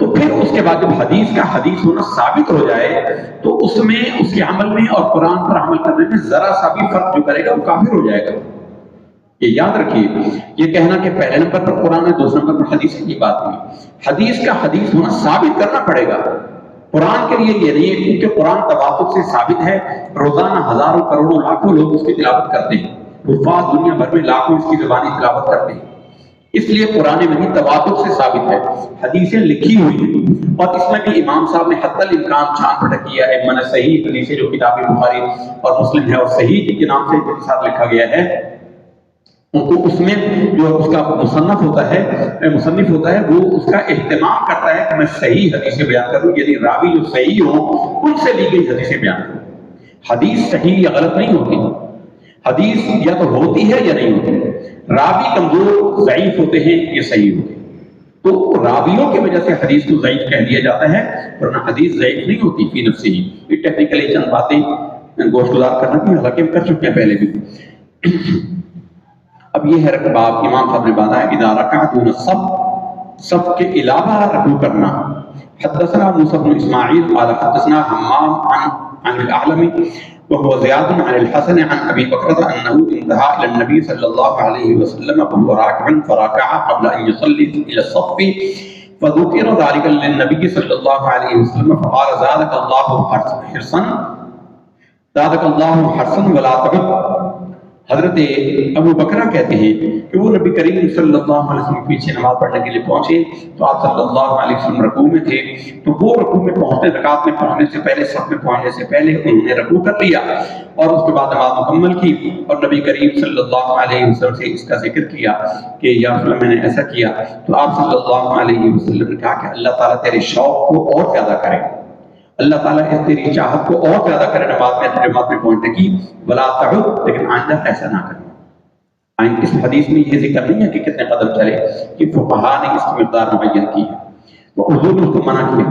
تو پھر اس کے بعد جب حدیث کا حدیث ہونا ثابت ہو جائے تو اس میں، اس کے عمل میں اور قرآن پر عمل کرنے میں ذرا سا بھی فرق جو کرے گا وہ کافر ہو جائے گا. یہ یاد رکھیے. یہ کہنا کہ پہلے نمبر پر قرآن ہے دوسرے نمبر پر حدیث ہے، یہ بات نہیں. حدیث کا حدیث ہونا ثابت کرنا پڑے گا. قرآن کے لیے یہ نہیں ہے، کیونکہ قرآن تواتر سے ثابت ہے. روزانہ ہزاروں کروڑوں لاکھوں لوگ اس کی تلاوت کرتے ہیں، حفاظ دنیا بھر میں لاکھوں اس کی زبانی تلاوت کرتے ہیں. اس لیے قرآن مجید تواتر سے ثابت ہے، حدیثیں لکھی ہوئی ہیں، اور اس میں بھی امام صاحب نے حتی الامکان چھان پھٹک کیا ہے۔ من صحیح حدیثیں جو کتاب بخاری اور مسلم ہے اور صحیح کے نام سے کے ساتھ لکھا گیا ہے، ان کو اس میں جو اس کا مصنف ہوتا ہے وہ اس کا اہتمام کرتا ہے کہ میں صحیح حدیثیں بیان کروں، یعنی راوی جو صحیح ہوں ان سے لی گئی حدیثیں بیان کروں۔ حدیث صحیح یا غلط نہیں ہوتی، حدیث یا تو ہوتی ہے یا نہیں ہوتی، راوی کمزور ضعیف ہوتے ہیں یا صحیح ہوتے ہیں، تو راویوں کی وجہ سے حدیث کو ضعیف کہہ دیا جاتا ہے، ورنہ حدیث ضعیف نہیں ہوتی فی نفسی ہی۔ یہ ٹیکنیکلی چند باتیں گوشت گزار کرنا بھی، حالانکہ ہم کر چکے ہیں پہلے بھی۔ اب یہ ہے باب امام صاحب نے باندھا ہے اذا رکع دون الصف، صف کے علاوہ رکوع کرنا۔ حدثنا موسى بن اسماعیل قال حدثنا حمام عن الاعلم وهو زياد عن الحسن عن ابي بكر انه انتهى الى النبي صلى الله عليه وسلم وهو راكع فركع قبل ان يصلي الى الصف فذكر ذلك للنبي صلى الله عليه وسلم فقال زادك الله حرصا ولا تعد۔ حضرت ابو بکرہ کہتے ہیں کہ وہ نبی کریم صلی اللہ علیہ وسلم پیچھے نماز پڑھنے کے لیے پہنچے تو آپ صلی اللہ علیہ وسلم رکوع میں تھے، تو وہ رکوع میں پہنچنے، رکعت میں پہنچنے سے پہلے، صف میں پہنچنے سے پہلے انہوں نے رکوع کر لیا اور اس کے بعد نماز مکمل کی، اور نبی کریم صلی اللہ علیہ وسلم سے اس کا ذکر کیا کہ یا رسول اللہ میں نے ایسا کیا، تو آپ صلی اللہ علیہ وسلم نے کہا کہ اللہ تعالیٰ تیرے شوق کو اور زیادہ کرے، اللہ تعالیٰ اس تیری چاہت کو اور زیادہ کرے نماز میں پہنچنے کی، ولا تعد، لیکن آئندہ ایسا نہ کرنا۔ اس حدیث میں یہ ذکر نہیں ہے کہ کتنے قدم چلے، کہ فقہاء نے اس کی مقدار معین کی ہے، وہ حضور نے اس کو منع کیا۔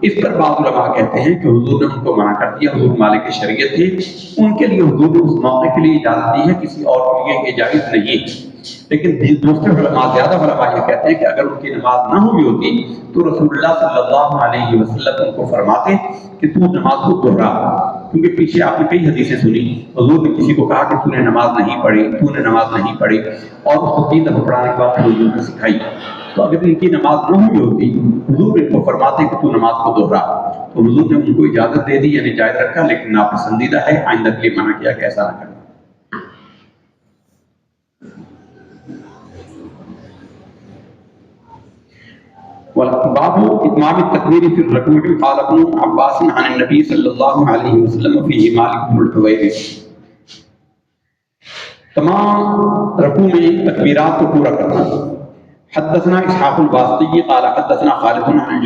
اس پر بعض علماء کہتے ہیں کہ حضور نے ان کو منع کر دیا، حضور مالک شریعت تھے، ان کے لیے حضور نے اس موقع کے لیے اجازت دی ہے، کسی اور کے لیے یہ جائز نہیں۔ لیکن دوسرے علماء، زیادہ علماء یہ کہتے ہیں کہ اگر ان کی نماز نہ ہوئی ہوتی تو رسول اللہ صلی اللہ علیہ وسلم ان کو فرماتے کہ تو نماز کو دوہرا، کیونکہ پیچھے آپ نے کئی حدیثیں سنی، حضور نے کسی کو کہا کہ تو نے نماز نہیں پڑھی اور اس کو 3 دفعہ پڑھانے کے بعد حضور نے سکھائی، تو اگر ان کی نماز نہ ہوئی ہوتی حضور ان کو فرماتے کہ تو نماز کو دوہرا، تو حضور نے ان کو اجازت دے دی، یعنی جائز رکھا، لیکن ناپسندیدہ ہے، آئندہ کے لیے منع کیا کہ ایسا نہ کرنا۔ باب اتمام التکبیر فی الرکوع قال ابن عباس عن النبی صلی اللہ علیہ وسلم فی مالک بن الحویرث، تمام رکوع میں تکبیرات کو پورا کرنا۔ حدثنا اسحاق الواسطی قال حدثنا خالد عن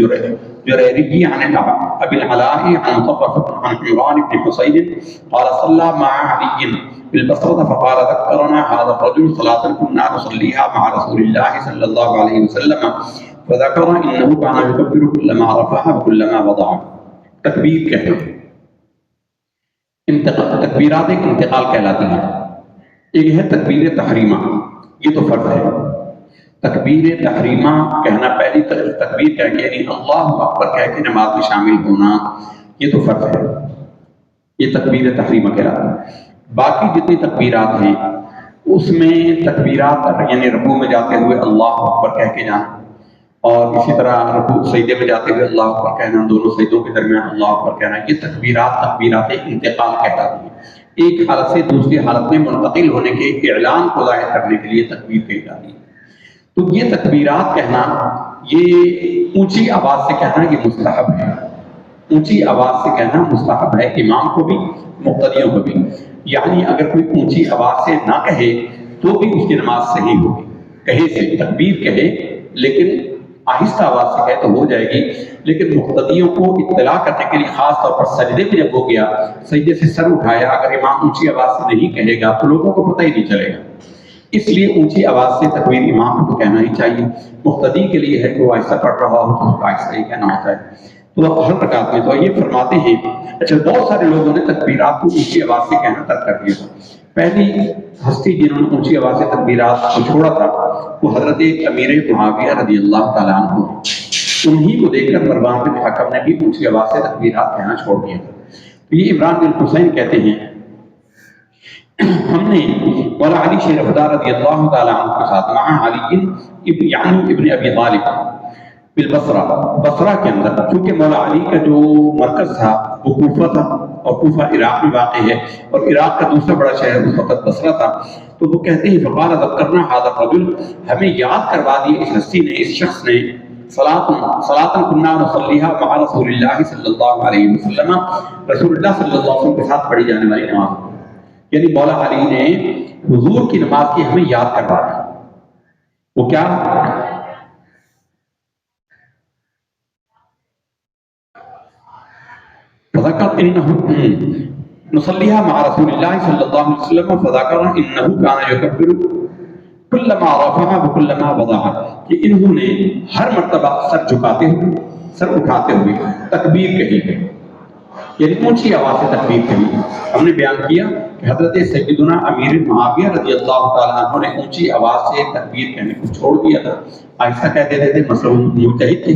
جریری عن ابی العلاء عن مطرف عن عمران بن حصین قال صلى مع علی بالبصرة فقال ذكرنا هذا الرجل صلاة كنا نصليها مع رسول الله صلى الله عليه وسلم فذكر انه كان يكبر كلما رفع وكلما وضع۔ تکبیر کہنا، تکبیرات ایک انتقال کہلاتی ہیں۔ ایک ہے تکبیر تحریمہ، یہ تو فرض ہے، تکبیر تحریمہ کہنا، پہلی تکبیر کہہ کے یعنی اللہ اکبر کہہ کے نماز میں شامل ہونا، یہ تو فرض ہے، یہ تکبیر تحریمہ کہلاتا ہے۔ باقی جتنی تکبیرات ہیں اس میں تکبیرات یعنی رکوع میں جاتے ہوئے اللہ اکبر کہہ کے جانا، اور اسی طرح رکوع سجدے میں جاتے ہوئے اللہ اکبر کہنا، دونوں سجدوں کے درمیان اللہ اکبر کہنا، یہ تکبیرات انتقال کہلاتی ہیں۔ ایک حالت سے دوسری حالت میں منتقل ہونے کے اعلان کو ظاہر کرنے کے لیے تکبیر کہی جاتی ہے۔ تو یہ تکبیرات کہنا، یہ اونچی آواز سے کہنا، یہ مستحب ہے، اونچی آواز سے کہنا مستحب ہے، امام کو بھی مقتدیوں کو بھی، یعنی اگر کوئی اونچی آواز سے نہ کہے تو بھی اس کی نماز صحیح ہوگی، کہے سے تکبیر کہے لیکن آہستہ آواز سے کہے تو ہو جائے گی، لیکن مقتدیوں کو اطلاع کرنے کے لیے خاص طور پر سجدے میں جب ہو گیا، سجدے سے سر اٹھایا، اگر امام اونچی آواز سے نہیں کہے گا تو لوگوں کو پتہ ہی نہیں چلے گا، اس لیے اونچی آواز سے تکبیر امام کو کہنا ہی چاہیے۔ مقتدی کے لیے ہے کہ وہ آہستہ پڑھ رہا ہو تو آہستہ ہی کہنا ہوتا ہے۔ تو ہر رکعت میں تو یہ فرماتے ہیں، اچھا بہت سارے لوگوں نے تکبیرات کو اونچی آواز سے کہنا ترک کر دیا تھا۔ پہلی ہستی جنہوں نے اونچی آواز سے تکبیرات کو چھوڑا تھا وہ حضرت امیر معاویہ رضی اللہ تعالیٰ عنہ، انہی کو دیکھ کر مروان بن حکم نے بھی اونچی آواز سے تکبیرات کہنا چھوڑ دیا تھا۔ تو یہ عمران بن حسین کہتے ہیں ہم نے مولا علی شیر افدار رضی اللہ تعالیٰ عنہ کے ساتھ مع علی یعنی ابن ابی طالب بالبصرہ، بصرہ کے اندر، چونکہ مولا علی کا جو مرکز تھا وہ کوفہ تھا، اور کوفہ عراق میں واقع ہے، اور عراق کا دوسرا بڑا شہر اس وقت بصرہ تھا، تو وہ کہتے ہیں فقال ذکرنا هذا الرجل، ہمیں یاد کروا دیا اس ہستی نے، اس شخص نے، صلاۃ كنا نصليها مع رسول اللہ صلی اللہ علیہ وسلم، رسول اللہ صلی اللہ علیہ وسلم کے ساتھ پڑھی جانے والی نماز، یعنی مولا علی نے حضور کی نماز کی ہمیں یاد کروا دی. وہ کیا؟ فذكر انه نصليها مع رسول الله صلى الله عليه وسلم فذكر انه كان يكبر كلما رفع وكلما وضع، کہ انہوں نے ہر مرتبہ سر جھکاتے ہوئے، سر اٹھاتے ہوئے تکبیر کہی ہے، یعنی اونچی آواز سے تکبیر کہی. ہم نے بیان کیا کہ حضرت سیدنا امیر معاویہ رضی اللہ تعالیٰ عنہ نے اونچی آواز سے تکبیر کہنے کو چھوڑ دیا تھا، آہستہ کہہ دیتے تھے، مثلا مجتہد تھے،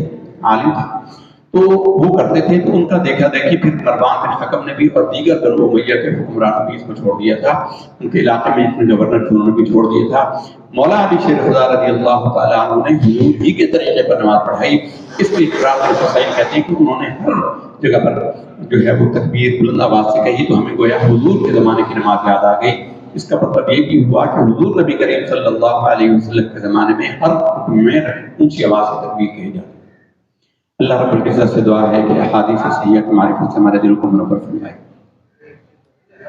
عالم تھے تو وہ کرتے تھے. تو ان کا دیکھا دیکھی پھر مروان بن حکم نے بھی اور دیگر بنو امیہ کے حکمرانوں بھی اس کو چھوڑ دیا تھا، ان کے علاقے میں اتنے گورنر تھے انہوں نے بھی چھوڑ دیا تھا. مولا علی شیر خدا رضی اللہ تعالیٰ عنہ نے حضور ہی کے طریقے پر نماز پڑھائی. اس کے اقرار میں حسین کہتے ہیں کہ انہوں نے ہر جگہ پر جو ہے وہ تکبیر بلند آواز سے کہی، تو ہمیں گویا حضور کے زمانے کی نماز یاد آ گئی. اس کا مطلب یہ بھی ہوا کہ حضور نبی کریم صلی اللہ علیہ وسلم کے زمانے میں ہر حکم میں اونچی آواز سے تکبیر کہی جاتی. اللہ رب العزت سے دعا ہے کہ احادیث صحیحہ کی معرفت سے ہمارے دلوں کو منور فرمائے.